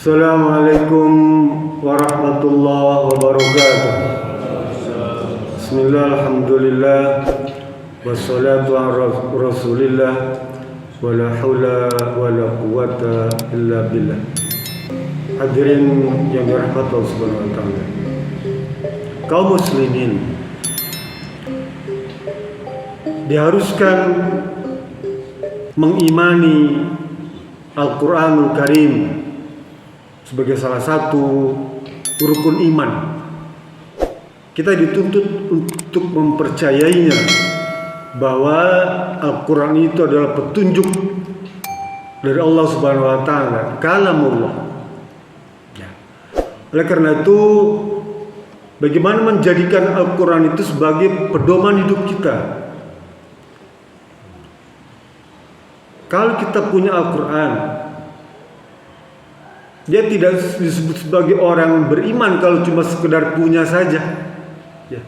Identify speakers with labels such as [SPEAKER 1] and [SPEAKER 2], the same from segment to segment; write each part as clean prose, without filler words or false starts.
[SPEAKER 1] Assalamualaikum warahmatullahi wabarakatuh. Bismillah, alhamdulillah, wassalatu ala rasulillah, wala hawla wala quwata illa billah. Hadirin yang dirahmati Allah Subhanahu wa taala. Kaum muslimin diharuskan mengimani Al-Quranul Karim sebagai salah satu rukun iman. Kita dituntut untuk mempercayainya bahwa Al-Quran itu adalah petunjuk dari Allah Subhanahu wa taala, kalamullah. Oleh karena itu, bagaimana menjadikan Al-Quran itu sebagai pedoman hidup kita? Kalau kita punya Al-Quran, dia tidak disebut sebagai orang beriman kalau cuma sekedar punya saja. Ya.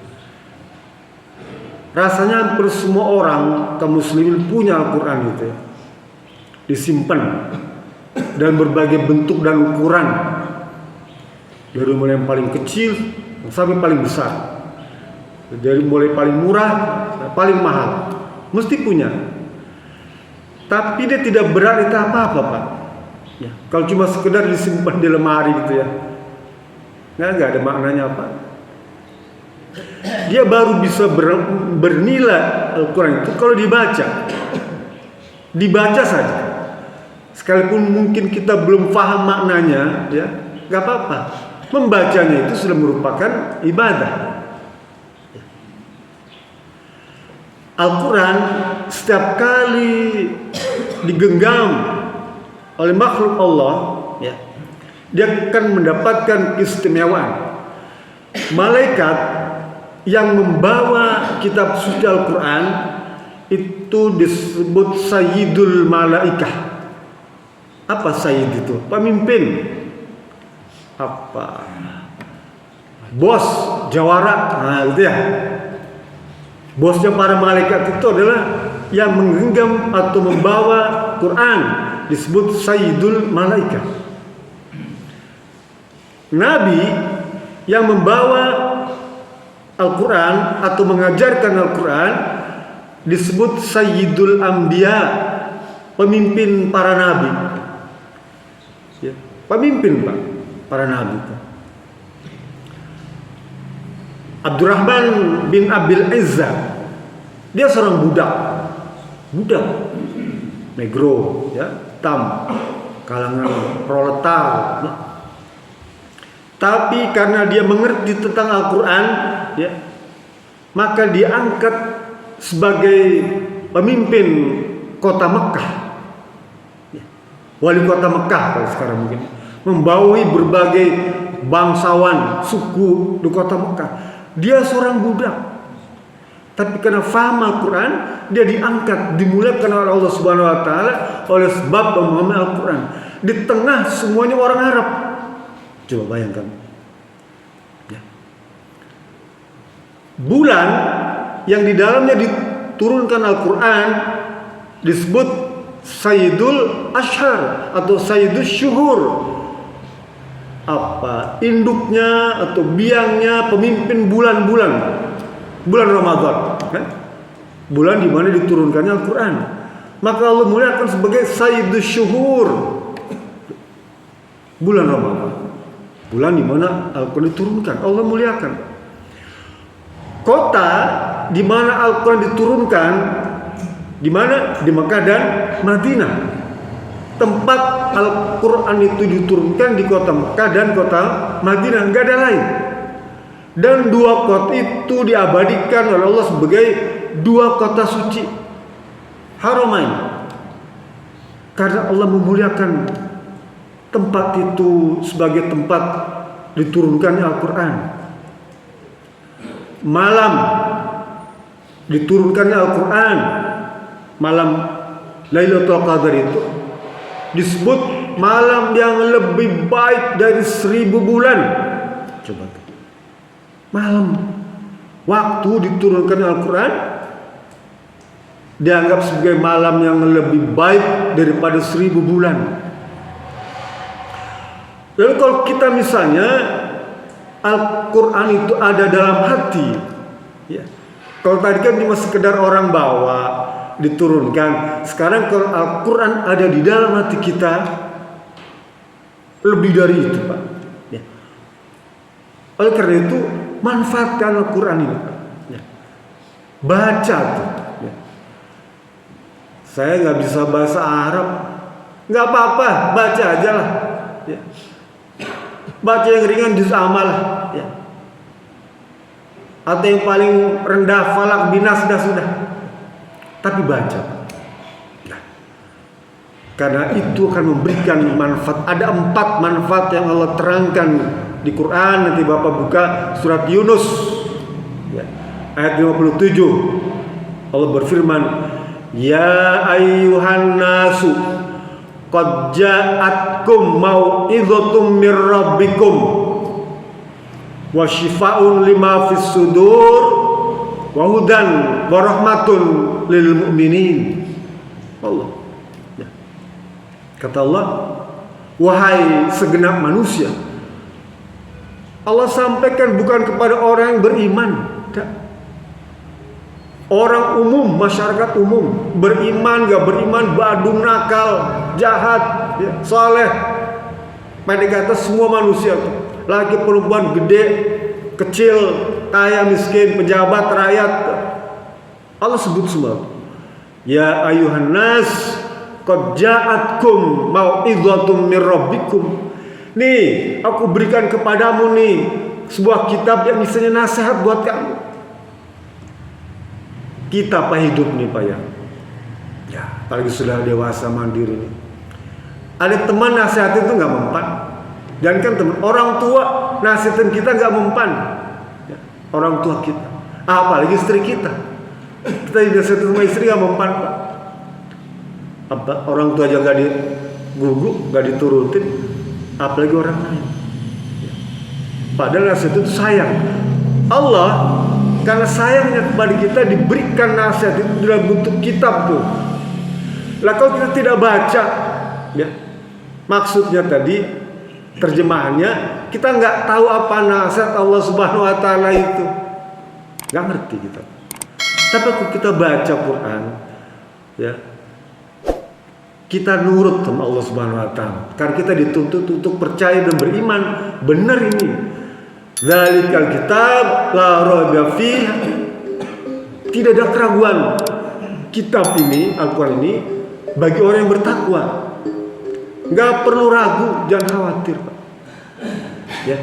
[SPEAKER 1] Rasanya hampir semua orang kaum muslimin punya Al-Quran itu, ya. Disimpan dan berbagai bentuk dan ukuran, dari mulai yang paling kecil sampai paling besar, dari mulai paling murah sampai paling mahal, mesti punya. Tapi dia tidak berarti apa-apa, Pak. Ya, kalau cuma sekedar disimpan di lemari gitu ya, nggak ada maknanya apa. Dia baru bisa bernilai Al-Quran itu kalau dibaca saja. Sekalipun mungkin kita belum paham maknanya, ya nggak apa-apa. Membacanya itu sudah merupakan ibadah. Al-Quran setiap kali digenggam oleh makhluk Allah, ya, dia akan mendapatkan keistimewaan. Malaikat yang membawa kitab suci Al-Quran itu disebut Sayyidul Malaikah. Apa Sayyid itu? Pemimpin. Apa? Bos, jawara. Nah, gitu ya. Bosnya para malaikat itu adalah yang menggenggam atau membawa Quran, disebut Sayyidul Malaikah. Nabi yang membawa Al-Quran atau mengajarkan Al-Quran disebut Sayyidul Anbiya, pemimpin para nabi. Ya, pemimpin, Pak, para nabi. Abdurrahman bin Abil Izzah, dia seorang budak negro, ya, hitam, kalangan proletar, ya. Tapi karena dia mengerti tentang Al-Quran, ya, maka diangkat sebagai pemimpin kota Mekah, ya, wali kota Mekah kalau sekarang mungkin, membawahi berbagai bangsawan suku di kota Mekah. Dia seorang budak, tapi karena faham Al-Quran, dia diangkat, dimuliakan oleh Allah Subhanahu wa taala oleh sebab memahami Al-Quran. Di tengah semuanya orang Arab. Coba bayangkan. Ya. Bulan yang di dalamnya diturunkan Al-Quran disebut Sayyidul Ashhar atau Sayyidul Syuhur. Apa? Induknya atau biangnya pemimpin bulan Ramadan, kan? Bulan di mana diturunkannya Al-Quran. Maka Allah muliakan sebagai Sayyidus Syuhur, bulan Ramadan, bulan di mana Al-Quran diturunkan. Allah muliakan. Kota di mana Al-Quran diturunkan, di mana? Di Mekah dan Madinah. Tempat Al-Quran itu diturunkan di kota Mekah dan kota Madinah, nggak ada lain. Dan dua kota itu diabadikan oleh Allah sebagai dua kota suci, Haramain. Karena Allah memuliakan tempat itu sebagai tempat diturunkannya Al-Quran. Malam diturunkannya Al-Quran, malam Lailatul Qadar itu disebut malam yang lebih baik dari 1000 bulan. Coba, malam waktu diturunkan Al-Quran dianggap sebagai malam yang lebih baik daripada 1000 bulan. Lalu kalau kita misalnya Al-Quran itu ada dalam hati, ya. Kalau tadi kan cuma sekedar orang bawa, diturunkan. Sekarang kalau Al-Quran ada di dalam hati kita, lebih dari itu, Pak. Ya. Oleh karena itu, manfaatkan Al-Quran ini, Pak. Ya. Baca tuh. Ya. Saya nggak bisa bahasa Arab, nggak apa-apa, baca aja lah. Ya. Baca yang ringan juz amal, ya. Atau yang paling rendah falak binas sudah. Tapi baca. Nah, karena itu akan memberikan manfaat. Ada 4 manfaat yang Allah terangkan di Quran. Nanti Bapak buka surat Yunus, ya, ayat 57. Allah berfirman, ya ayyuhan nasu qad ja'atkum mau'izatum mir rabbikum wa syifaa'un lima fis sudur wa hudan wa rahmatun lil mu'minin. Allah. Ya. Kata Allah, wahai segenap manusia. Allah sampaikan bukan kepada orang yang beriman, orang umum, masyarakat umum, beriman gak beriman, badung, nakal, jahat, ya, saleh, pendek atas semua manusia, laki perempuan, gede, kecil, kaya, miskin, pejabat, rakyat, Allah sebut semua. Ya ayuhan nas, qad ja'atkum mau'izatum mir rabbikum. Nih, aku berikan kepadamu nih sebuah kitab yang misalnya nasihat buat kamu. Kita apa hidup nih Pak ya? Ya, apalagi sudah dewasa mandiri nih. Ada teman nasihat itu nggak mempan. Jangan kan teman, orang tua nasihatin kita nggak mempan. Ya, orang tua kita, apalagi istri kita. Kita dinasihatin sama istri nggak mempan Pak. Apa orang tua aja nggak diguguk, nggak diturutin, apalagi orang lain. Ya. Padahal nasihat itu sayang. Allah karena sayangnya kepada kita diberikan nasihat itu dalam bentuk kitab tuh. Lah kalau kita tidak baca, ya, maksudnya tadi terjemahannya kita nggak tahu apa nasihat Allah Subhanahu Wa Taala itu, nggak ngerti kita. Tapi kalau kita baca Quran, ya, kita nurut sama Allah Subhanahu Wa Taala. Karena kita dituntut untuk percaya dan beriman, benar ini. Dzalikal kitab la raiba fihi. Tidak ada keraguan. Kitab ini, Al-Quran ini bagi orang yang bertakwa. Enggak perlu ragu, jangan khawatir, Pak. Ya.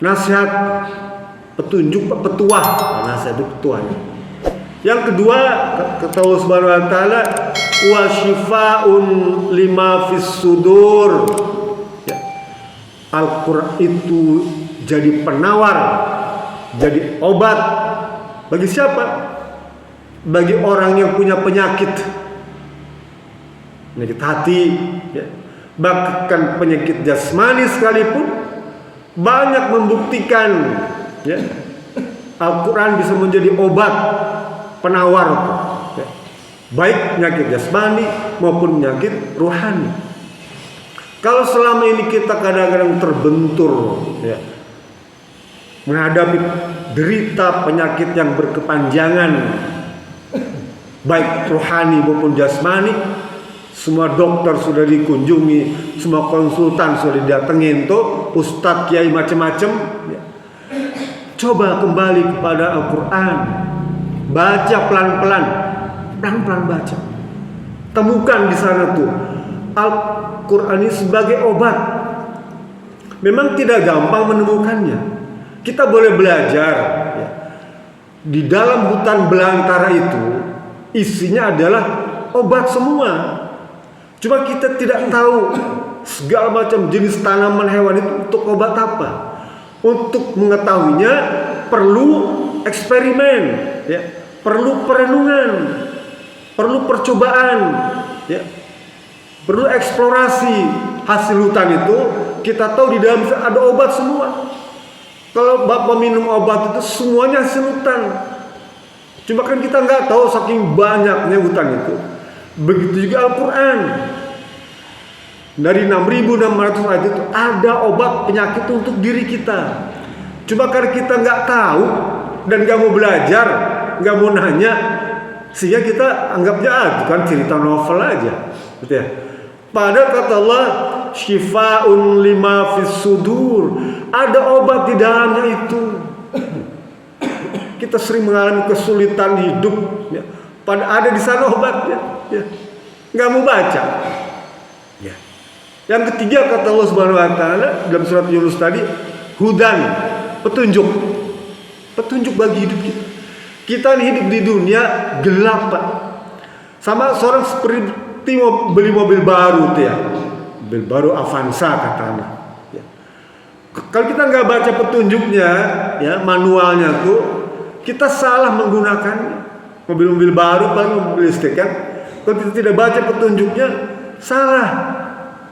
[SPEAKER 1] Nasihat petunjuk, petuah, nasihat itu petuahnya. Yang kedua, kata Allah Subhanahu wa taala, wa syifaa'un lima fis sudur. Ya. Al-Quran itu jadi penawar, jadi obat bagi siapa? Bagi orang yang punya penyakit hati, ya. Bahkan penyakit jasmani sekalipun banyak membuktikan, ya, Al-Quran bisa menjadi obat penawar, ya. Baik penyakit jasmani maupun penyakit rohani. Kalau selama ini kita kadang-kadang terbentur, ya, menghadapi derita penyakit yang berkepanjangan, baik rohani maupun jasmani, semua dokter sudah dikunjungi, semua konsultan sudah didatengin tuh, ustadz, kiai macam-macam, ya. Coba kembali kepada Al-Quran, baca pelan-pelan baca, temukan di sana tuh Al-Quran ini sebagai obat. Memang tidak gampang menemukannya. Kita boleh belajar, ya. Di dalam hutan belantara itu isinya adalah obat semua. Cuma kita tidak tahu segala macam jenis tanaman hewan itu untuk obat apa. Untuk mengetahuinya perlu eksperimen, ya. Perlu perenungan, perlu percobaan, ya. Perlu eksplorasi hasil hutan itu. Kita tahu di dalam ada obat semua. Kalau Bapak minum obat itu semuanya hasil hutan. Cuma kan kita nggak tahu saking banyaknya hutan itu. Begitu juga Al-Quran. Dari 6.600 ayat itu ada obat penyakit untuk diri kita. Cuma karena kita nggak tahu dan nggak mau belajar, nggak mau nanya, sehingga kita anggapnya itu kan cerita novel aja, gitu ya. Padahal kata Allah, syifaun lima fis sudur, ada obat di dalamnya itu. Kita sering mengalami kesulitan hidup, ya. Ada di sana obatnya, ya. Nggak mau baca. Ya. Yang ketiga kata Allah Subhanahu Wa Taala dalam surat Yunus tadi, hudan, petunjuk bagi hidup kita. Kita hidup di dunia gelap, Pak. Sama seorang seperti beli mobil baru tuh ya, mobil baru Avanza katanya. Ya. Kalau kita nggak baca petunjuknya, ya manualnya tuh, kita salah menggunakan mobil-mobil baru, paling mobil listrik kan. Kalau kita tidak baca petunjuknya, salah,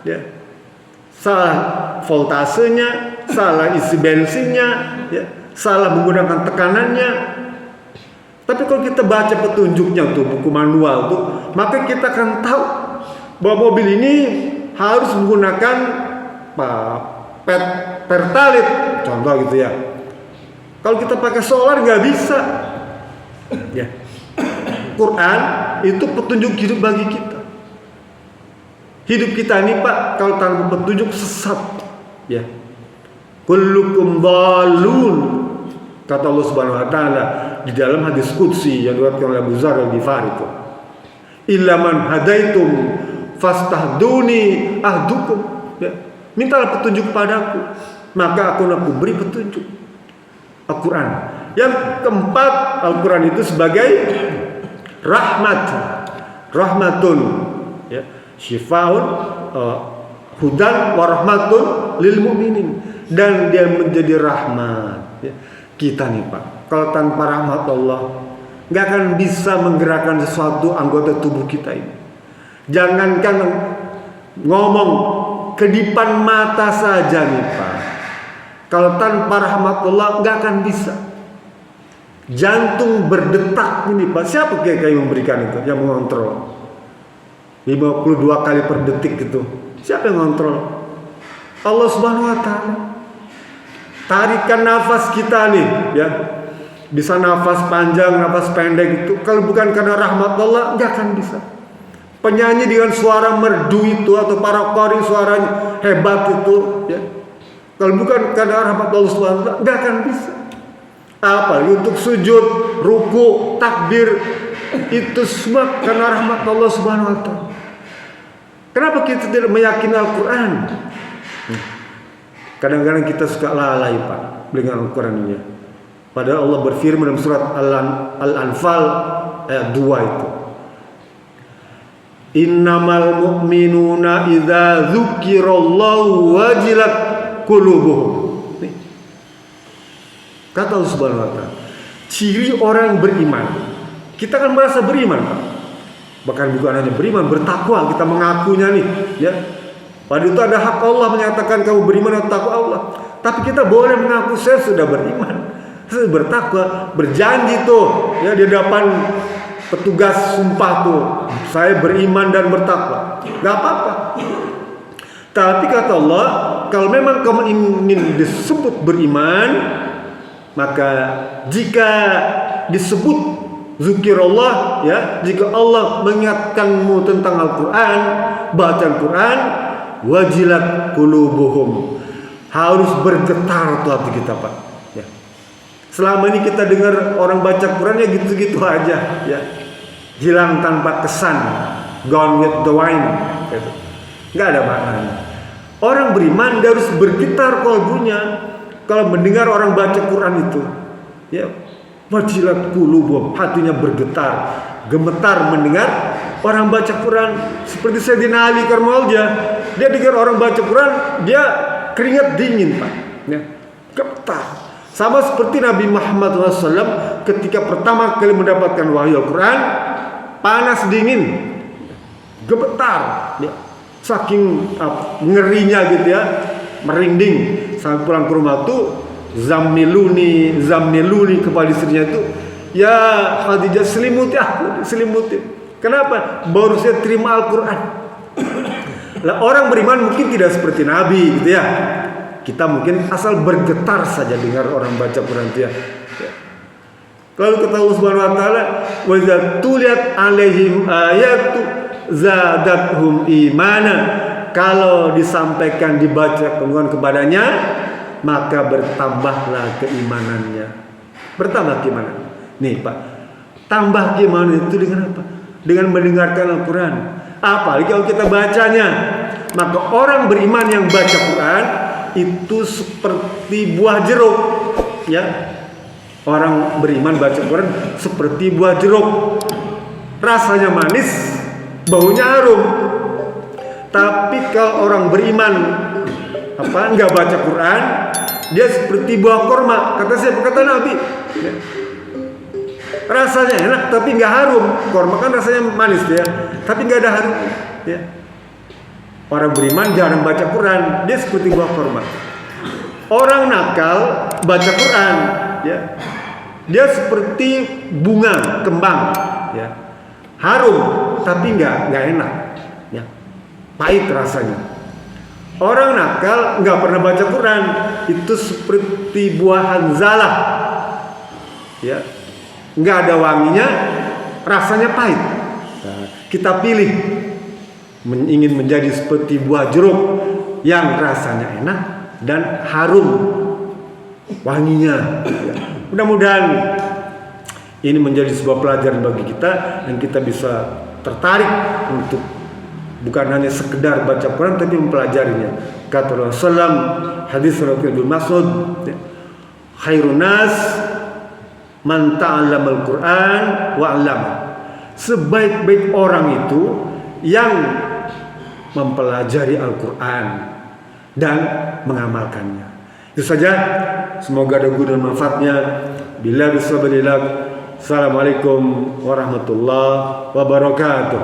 [SPEAKER 1] ya, salah voltasenya, salah isi bensinnya, ya, salah menggunakan tekanannya. Tapi kalau kita baca petunjuknya tuh, buku manual tuh, maka kita akan tahu bahwa mobil ini harus menggunakan pertalite, contoh gitu ya. Kalau kita pakai solar nggak bisa. Ya. Quran itu petunjuk hidup bagi kita. Hidup kita ini Pak, kalau tanpa petunjuk sesat. Ya. Kullukum dhalun, kata Allah Subhanahu Wa Taala di dalam hadis qudsi yang diriwayatkan oleh Abu Dzar Al-Ghifari itu. Illa man hadaitum fastahduni ahdukum. Ya. Mintalah petunjuk padaku, maka aku beri petunjuk. Al-Quran. Yang keempat, Al-Quran itu sebagai rahmatun, ya, syifaun, hudan warahmatun lil mu'minin, dan dia menjadi rahmat, ya. Kita nih Pak, kalau tanpa rahmat Allah nggak akan bisa menggerakkan sesuatu anggota tubuh kita ini. Jangankan ngomong kedipan mata saja nih Pak, kalau tanpa rahmat Allah nggak akan bisa. Jantung berdetak ini Pak, siapa kayak memberikan itu, yang mengontrol 52 kali per detik gitu, siapa yang mengontrol? Allah Subhanahu Wa Taala. Tarikan nafas kita nih, ya, bisa nafas panjang, nafas pendek itu, kalau bukan karena rahmat Allah nggak akan bisa. Penyanyi dengan suara merdu itu atau para qari suaranya hebat itu, ya, kalau bukan karena rahmat Allah Subhanahu Wa Taala nggak akan bisa. Apalagi untuk sujud, ruku, takbir, itu semua karena rahmat Allah Subhanahu Wa Taala. Kenapa kita tidak meyakini Al-Quran? Kadang-kadang kita suka lalai Pak dengan Al-Quran ini. Padahal Allah berfirman dalam surat Al-Anfal ayat 2 itu. Innamal mu'minuna idza dzukirallahu wajilat qulubuhum. Kata Allah Subhanahu Wa Taala, ciri orang yang beriman, kita kan merasa beriman Pak. Bahkan bukan hanya beriman, bertakwa, kita mengakunya nih, ya. Padahal itu ada hak Allah menyatakan kamu beriman atau takwa Allah. Tapi kita boleh mengaku saya sudah beriman, saya bertakwa, berjanji tuh, ya, di hadapan petugas sumpah tuh, saya beriman dan bertakwa. Gak apa-apa. Tapi kata Allah, kalau memang kamu ingin disebut beriman, maka jika disebut zikirullah, ya, jika Allah mengingatkanmu tentang Al-Quran, bacaan Quran, wajilat qulubuhum, harus bergetar tuh hati kita Pak, ya. Selama ini kita dengar orang baca Quran ya gitu-gitu aja, ya, hilang tanpa kesan, gone with the wind, gitu. Nggak ada maknanya. Orang beriman dia harus bergetar kalbunya kalau mendengar orang baca Quran itu, ya, wajilat qulubuhum, hatinya bergetar, gemetar mendengar orang baca Quran. Seperti Sayyidina Ali Karmalja, dia dengar orang baca Quran, dia keringat dingin Pak, ya, gemetar. Sama seperti Nabi Muhammad SAW ketika pertama kali mendapatkan wahyu Al-Quran, panas dingin, gemetar, ya, saking ngerinya gitu ya, merinding. Sampai pulang ke rumah tuh zammiluni kepada istrinya tuh, ya Khadijah, selimuti aku, selimuti. Kenapa? Baru saya terima Al-Quran. Lah orang beriman mungkin tidak seperti Nabi gitu ya. Kita mungkin asal bergetar saja dengar orang baca Quran itu ya. Lalu kata Allah Subhanahu wa taala, "Wa idza tuliyat 'alaihim ayatu zadathum imana." Kalau disampaikan dibaca Quran kepadanya, maka bertambahlah keimanannya. Bertambah keimanan. Nih, Pak. Tambah keimanan itu dengan apa? Dengan mendengarkan Al-Quran. Apalagi kalau kita bacanya. Maka orang beriman yang baca Quran itu seperti buah jeruk, ya. Orang beriman baca Quran seperti buah jeruk. Rasanya manis, baunya harum. Tapi kalau orang beriman enggak baca Quran, dia seperti buah korma. Kata siapa? Kata Nabi. Ya. Rasanya enak tapi nggak harum. Korma kan rasanya manis ya, tapi nggak ada harum. Ya. Orang beriman jarang baca Quran, dia seperti buah korma. Orang nakal baca Quran, ya, dia seperti bunga kembang, ya, harum tapi nggak enak, ya, pahit rasanya. Orang nakal nggak pernah baca Quran, itu seperti buah hanzalah, ya. Nggak ada wanginya, rasanya pahit. Nah, kita pilih ingin menjadi seperti buah jeruk yang rasanya enak dan harum wanginya. Mudah-mudahan ini menjadi sebuah pelajaran bagi kita dan kita bisa tertarik untuk bukan hanya sekedar baca Quran tapi mempelajarinya. Kata Rasulullah, hadis riwayat Ibnu Mas'ud, khairun nas man ta'allamal Quran wa 'allama. Sebaik-baik orang itu yang mempelajari Al-Quran dan mengamalkannya. Itu saja. Semoga ada guna dan manfaatnya. Billahi bisabilillah. Assalamualaikum warahmatullahi wabarakatuh.